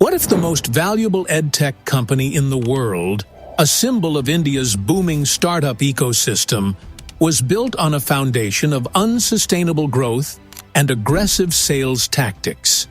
What if the most valuable EdTech company in the world, a symbol of India's booming startup ecosystem, was built on a foundation of unsustainable growth and aggressive sales tactics?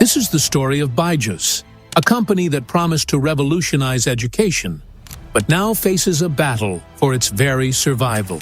This is the story of BYJU'S, a company that promised to revolutionize education, but now faces a battle for its very survival.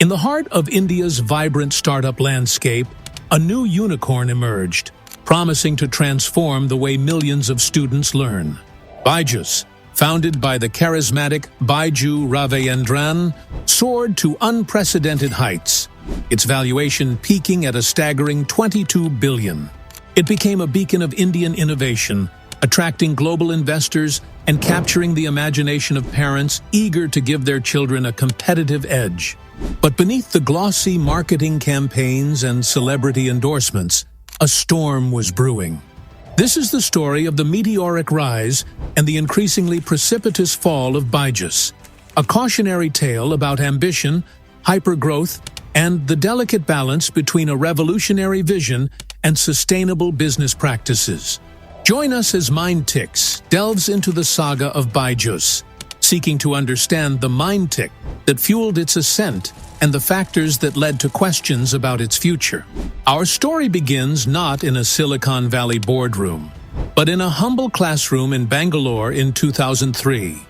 In the heart of India's vibrant startup landscape, a new unicorn emerged, promising to transform the way millions of students learn. BYJU'S, founded by the charismatic Byju Raveendran, soared to unprecedented heights, its valuation peaking at a staggering $22 billion. It became a beacon of Indian innovation, attracting global investors and capturing the imagination of parents eager to give their children a competitive edge. But beneath the glossy marketing campaigns and celebrity endorsements, a storm was brewing. This is the story of the meteoric rise and the increasingly precipitous fall of BYJU'S, a cautionary tale about ambition, hypergrowth, and the delicate balance between a revolutionary vision and sustainable business practices. Join us as MindTix delves into the saga of BYJU'S, seeking to understand the mind tick that fueled its ascent and the factors that led to questions about its future. Our story begins not in a Silicon Valley boardroom, but in a humble classroom in Bangalore in 2003.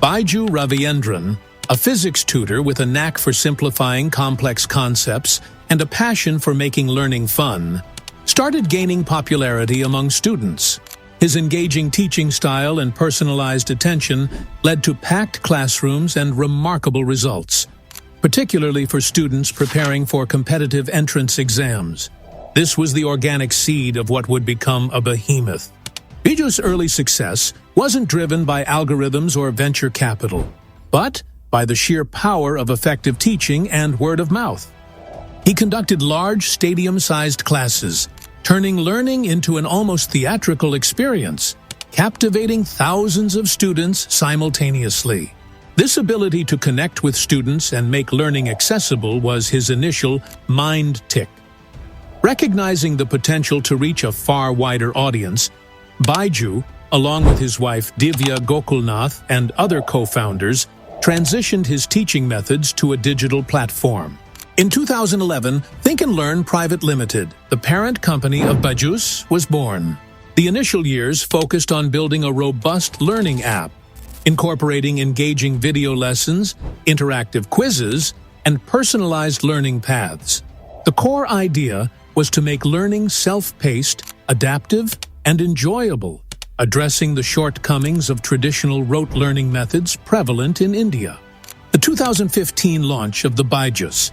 Byju Raveendran, a physics tutor with a knack for simplifying complex concepts and a passion for making learning fun, started gaining popularity among students. His engaging teaching style and personalized attention led to packed classrooms and remarkable results, particularly for students preparing for competitive entrance exams. This was the organic seed of what would become a behemoth. BYJU'S early success wasn't driven by algorithms or venture capital, but by the sheer power of effective teaching and word of mouth. He conducted large stadium-sized classes, turning learning into an almost theatrical experience, captivating thousands of students simultaneously. This ability to connect with students and make learning accessible was his initial mind tick. Recognizing the potential to reach a far wider audience, Byju, along with his wife Divya Gokulnath and other co-founders, transitioned his teaching methods to a digital platform. In 2011, Think and Learn Private Limited, the parent company of BYJU'S, was born. The initial years focused on building a robust learning app, incorporating engaging video lessons, interactive quizzes, and personalized learning paths. The core idea was to make learning self-paced, adaptive, and enjoyable, addressing the shortcomings of traditional rote learning methods prevalent in India. The 2015 launch of the BYJU'S,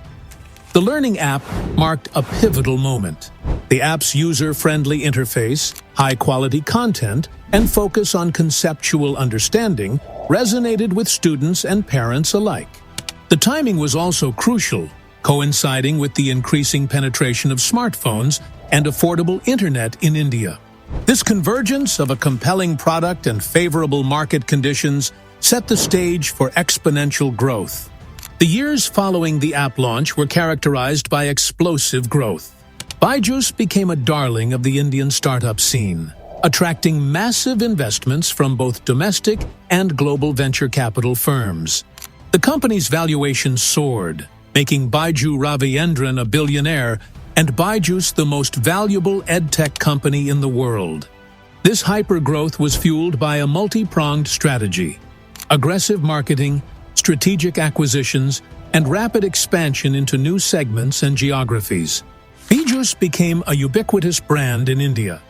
the learning app, marked a pivotal moment. The app's user-friendly interface, high-quality content, and focus on conceptual understanding resonated with students and parents alike. The timing was also crucial, coinciding with the increasing penetration of smartphones and affordable internet in India. This convergence of a compelling product and favorable market conditions set the stage for exponential growth. The years following the app launch were characterized by explosive growth. BYJU'S became a darling of the Indian startup scene, attracting massive investments from both domestic and global venture capital firms. The company's valuation soared, making Byju Raveendran a billionaire and BYJU'S the most valuable EdTech company in the world. This hypergrowth was fueled by a multi-pronged strategy: aggressive marketing, strategic acquisitions, and rapid expansion into new segments and geographies. BYJU'S became a ubiquitous brand in India,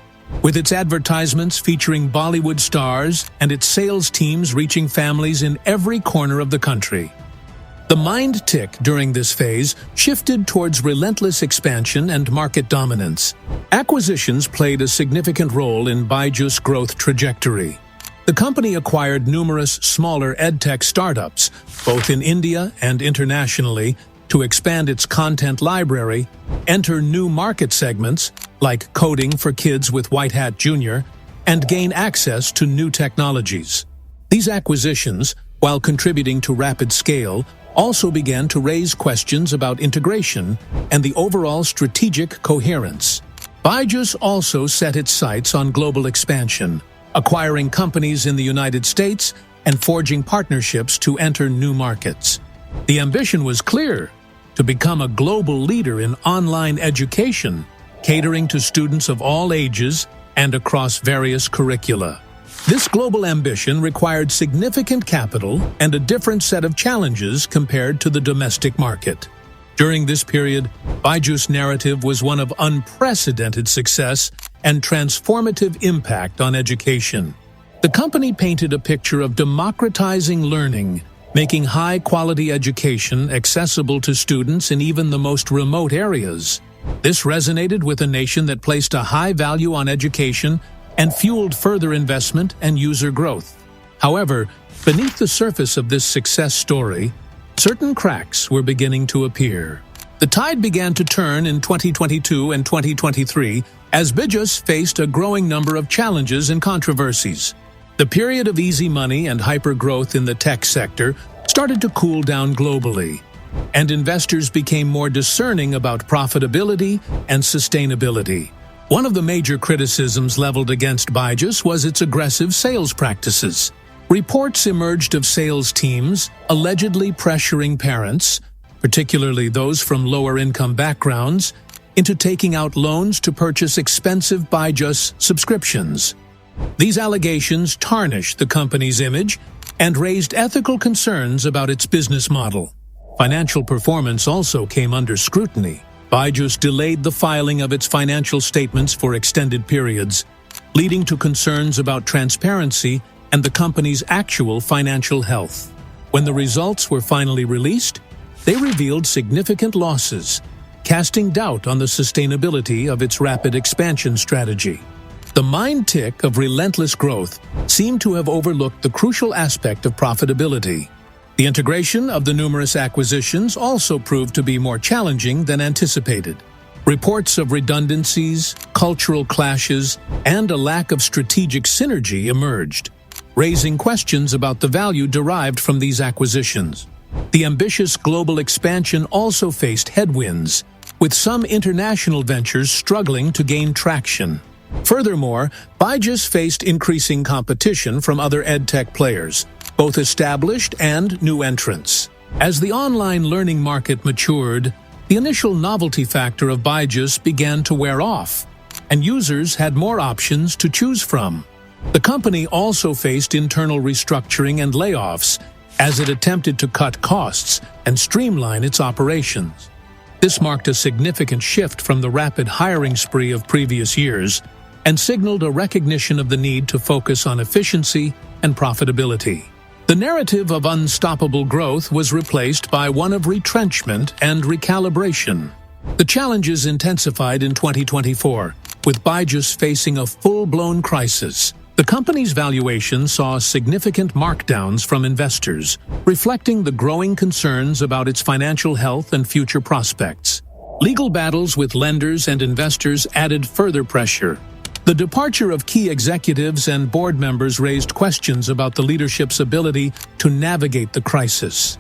with its advertisements featuring Bollywood stars and its sales teams reaching families in every corner of the country. The mind tick during this phase shifted towards relentless expansion and market dominance. Acquisitions played a significant role in BYJU'S growth trajectory. The company acquired numerous smaller EdTech startups, both in India and internationally, to expand its content library, enter new market segments, like coding for kids with WhiteHat Jr., and gain access to new technologies. These acquisitions, while contributing to rapid scale, also began to raise questions about integration and the overall strategic coherence. BYJU'S also set its sights on global expansion, acquiring companies in the United States and forging partnerships to enter new markets. The ambition was clear: to become a global leader in online education, catering to students of all ages and across various curricula. This global ambition required significant capital and a different set of challenges compared to the domestic market. During this period, BYJU'S narrative was one of unprecedented success and transformative impact on education. The company painted a picture of democratizing learning, making high-quality education accessible to students in even the most remote areas. This resonated with a nation that placed a high value on education and fueled further investment and user growth. However, beneath the surface of this success story, certain cracks were beginning to appear. The tide began to turn in 2022 and 2023 as BYJU'S faced a growing number of challenges and controversies. The period of easy money and hyper-growth in the tech sector started to cool down globally, and investors became more discerning about profitability and sustainability. One of the major criticisms leveled against BYJU'S was its aggressive sales practices. Reports emerged of sales teams allegedly pressuring parents, particularly those from lower-income backgrounds, into taking out loans to purchase expensive BYJU'S subscriptions. These allegations tarnished the company's image and raised ethical concerns about its business model. Financial performance also came under scrutiny. BYJU'S delayed the filing of its financial statements for extended periods, leading to concerns about transparency and the company's actual financial health. When the results were finally released, they revealed significant losses, casting doubt on the sustainability of its rapid expansion strategy. The mind-tick of relentless growth seemed to have overlooked the crucial aspect of profitability. The integration of the numerous acquisitions also proved to be more challenging than anticipated. Reports of redundancies, cultural clashes, and a lack of strategic synergy emerged, raising questions about the value derived from these acquisitions. The ambitious global expansion also faced headwinds, with some international ventures struggling to gain traction. Furthermore, BYJU'S faced increasing competition from other EdTech players, both established and new entrants. As the online learning market matured, the initial novelty factor of BYJU'S began to wear off, and users had more options to choose from. The company also faced internal restructuring and layoffs as it attempted to cut costs and streamline its operations. This marked a significant shift from the rapid hiring spree of previous years and signaled a recognition of the need to focus on efficiency and profitability. The narrative of unstoppable growth was replaced by one of retrenchment and recalibration. The challenges intensified in 2024, with BYJU'S facing a full-blown crisis. The company's valuation saw significant markdowns from investors, reflecting the growing concerns about its financial health and future prospects. Legal battles with lenders and investors added further pressure. The departure of key executives and board members raised questions about the leadership's ability to navigate the crisis.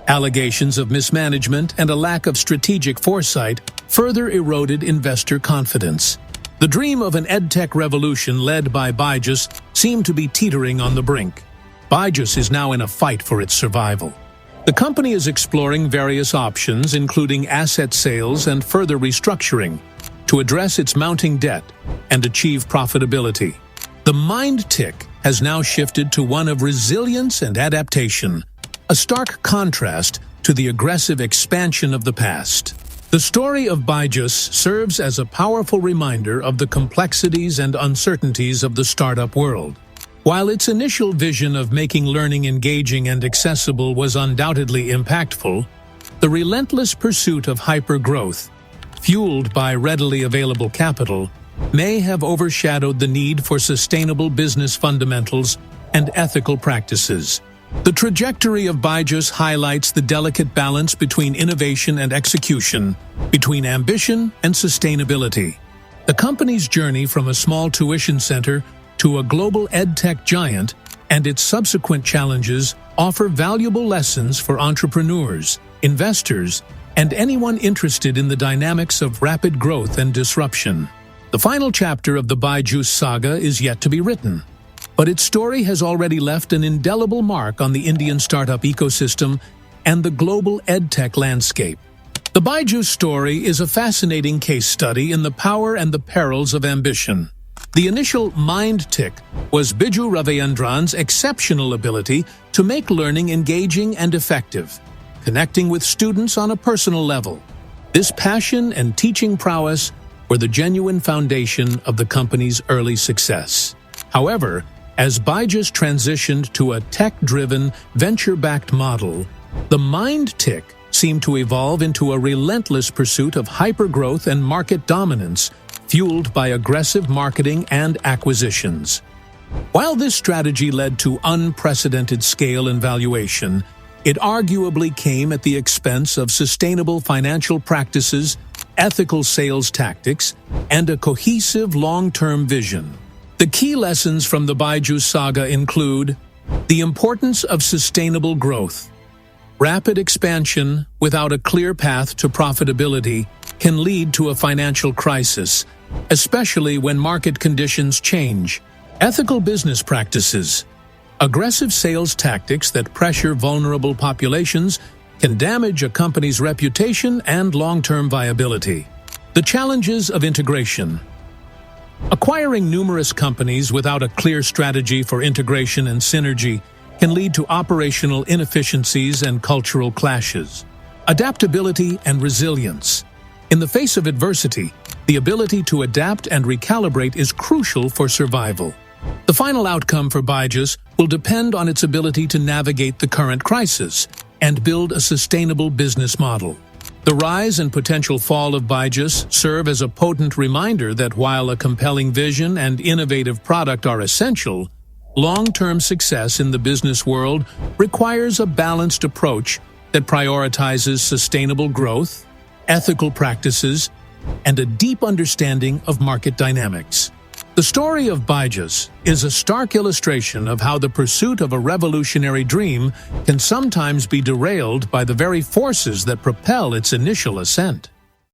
Allegations of mismanagement and a lack of strategic foresight further eroded investor confidence. The dream of an EdTech revolution led by BYJU'S seemed to be teetering on the brink. BYJU'S is now in a fight for its survival. The company is exploring various options, including asset sales and further restructuring, to address its mounting debt and achieve profitability. The mind-tick has now shifted to one of resilience and adaptation, a stark contrast to the aggressive expansion of the past. The story of BYJU'S serves as a powerful reminder of the complexities and uncertainties of the startup world. While its initial vision of making learning engaging and accessible was undoubtedly impactful, the relentless pursuit of hyper-growth, fueled by readily available capital, may have overshadowed the need for sustainable business fundamentals and ethical practices. The trajectory of BYJU'S highlights the delicate balance between innovation and execution, between ambition and sustainability. The company's journey from a small tuition center to a global EdTech giant and its subsequent challenges offer valuable lessons for entrepreneurs, investors, and anyone interested in the dynamics of rapid growth and disruption. The final chapter of the BYJU'S saga is yet to be written. but its story has already left an indelible mark on the Indian startup ecosystem and the global EdTech landscape. The Byju's story is a fascinating case study in the power and the perils of ambition. The initial mind tick was Byju Raveendran's exceptional ability to make learning engaging and effective, connecting with students on a personal level. This passion and teaching prowess were the genuine foundation of the company's early success. However, as Byju's transitioned to a tech-driven, venture-backed model, the mind tick seemed to evolve into a relentless pursuit of hypergrowth and market dominance, fueled by aggressive marketing and acquisitions. While this strategy led to unprecedented scale and valuation, it arguably came at the expense of sustainable financial practices, ethical sales tactics, and a cohesive long-term vision. The key lessons from the Byju saga include the importance of sustainable growth. Rapid expansion without a clear path to profitability can lead to a financial crisis, especially when market conditions change. Ethical business practices. Aggressive sales tactics that pressure vulnerable populations can damage a company's reputation and long-term viability. The challenges of integration. Acquiring numerous companies without a clear strategy for integration and synergy can lead to operational inefficiencies and cultural clashes. Adaptability and resilience. In the face of adversity, the ability to adapt and recalibrate is crucial for survival. The final outcome for Byju's will depend on its ability to navigate the current crisis and build a sustainable business model. The rise and potential fall of Byju's serve as a potent reminder that while a compelling vision and innovative product are essential, long-term success in the business world requires a balanced approach that prioritizes sustainable growth, ethical practices, and a deep understanding of market dynamics. The story of Byju's is a stark illustration of how the pursuit of a revolutionary dream can sometimes be derailed by the very forces that propel its initial ascent.